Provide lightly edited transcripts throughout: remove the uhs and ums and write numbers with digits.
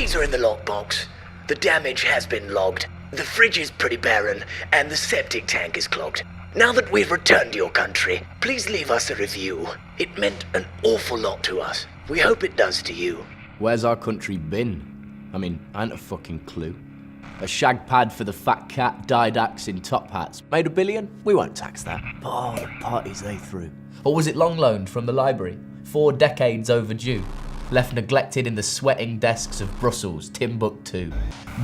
keys are in the lockbox. The damage has been logged. The fridge is pretty barren, and the septic tank is clogged. Now that we've returned to your country, please leave us a review. It meant an awful lot to us. We hope it does to you. Where's our country been? I mean, I ain't a fucking clue. A shag pad for the fat cat, dyed axe in top hats. Made $1 billion? We won't tax that. But oh, the parties they threw. Or was it long loaned from the library? 4 decades overdue. Left neglected in the sweating desks of Brussels, Timbuktu.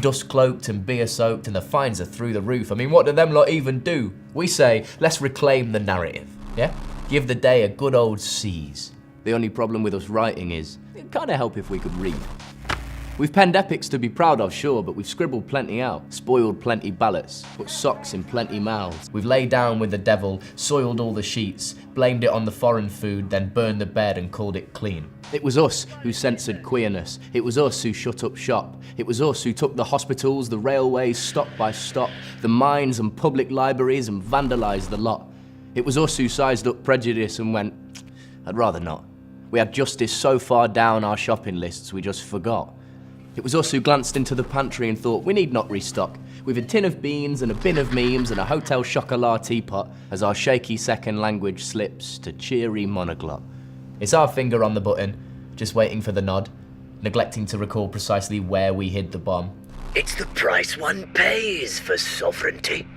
Dust cloaked and beer soaked, and the fines are through the roof. I mean, what do them lot even do? We say, let's reclaim the narrative, yeah? Give the day a good old seize. The only problem with us writing is, it'd kinda help if we could read. We've penned epics to be proud of, sure, but we've scribbled plenty out, spoiled plenty ballots, put socks in plenty mouths. We've laid down with the devil, soiled all the sheets, blamed it on the foreign food, then burned the bed and called it clean. It was us who censored queerness. It was us who shut up shop. It was us who took the hospitals, the railways, stop by stop, the mines and public libraries and vandalised the lot. It was us who sized up prejudice and went, I'd rather not. We had justice so far down our shopping lists we just forgot. It was us who glanced into the pantry and thought, we need not restock. We've a tin of beans and a bin of memes and a hotel chocolat teapot as our shaky second language slips to cheery monoglot. It's our finger on the button, just waiting for the nod, neglecting to recall precisely where we hid the bomb. It's the price one pays for sovereignty.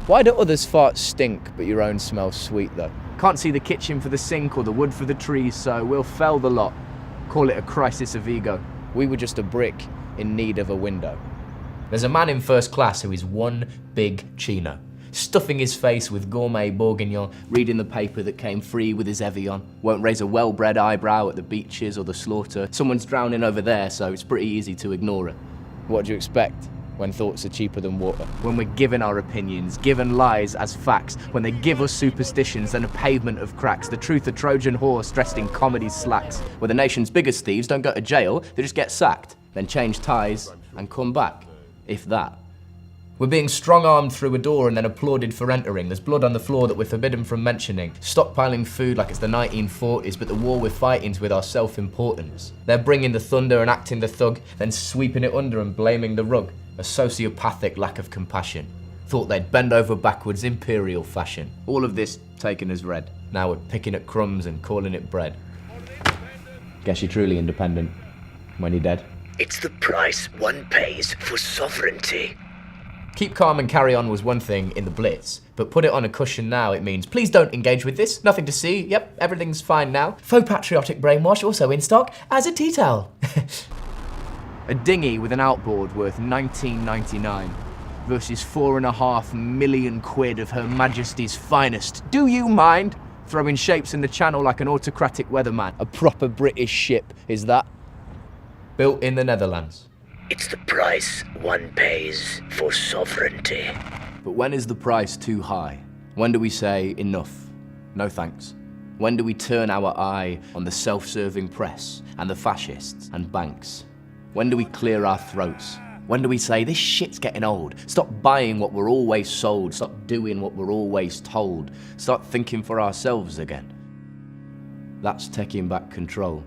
Why do others' farts stink, but your own smells sweet though? Can't see the kitchen for the sink or the wood for the trees, so we'll fell the lot. Call it a crisis of ego. We were just a brick in need of a window. There's a man in first class who is one big chino, stuffing his face with gourmet bourguignon, reading the paper that came free with his Evian. Won't raise a well-bred eyebrow at the beaches or the slaughter. Someone's drowning over there, so it's pretty easy to ignore it. What do you expect when thoughts are cheaper than water? When we're given our opinions, given lies as facts, when they give us superstitions and a pavement of cracks, the truth a Trojan horse dressed in comedy slacks, where the nation's biggest thieves don't go to jail, they just get sacked, then change ties and come back, if that. We're being strong-armed through a door and then applauded for entering. There's blood on the floor that we're forbidden from mentioning. Stockpiling food like it's the 1940s, but the war we're fighting's with our self-importance. They're bringing the thunder and acting the thug, then sweeping it under and blaming the rug. A sociopathic lack of compassion. Thought they'd bend over backwards imperial fashion. All of this taken as read. Now we're picking at crumbs and calling it bread. Guess you're truly independent when you're dead. It's the price one pays for sovereignty. Keep calm and carry on was one thing in the Blitz, but put it on a cushion now, it means please don't engage with this, nothing to see, yep, everything's fine now. Faux patriotic brainwash also in stock as a tea towel. A dinghy with an outboard worth $19.99 versus £4.5 million of Her Majesty's finest. Do you mind? Throwing shapes in the channel like an autocratic weatherman. A proper British ship, is that? Built in the Netherlands. It's the price one pays for sovereignty. But when is the price too high? When do we say enough? No thanks. When do we turn our eye on the self-serving press and the fascists and banks? When do we clear our throats? When do we say, this shit's getting old? Stop buying what we're always sold. Stop doing what we're always told. Start thinking for ourselves again. That's taking back control.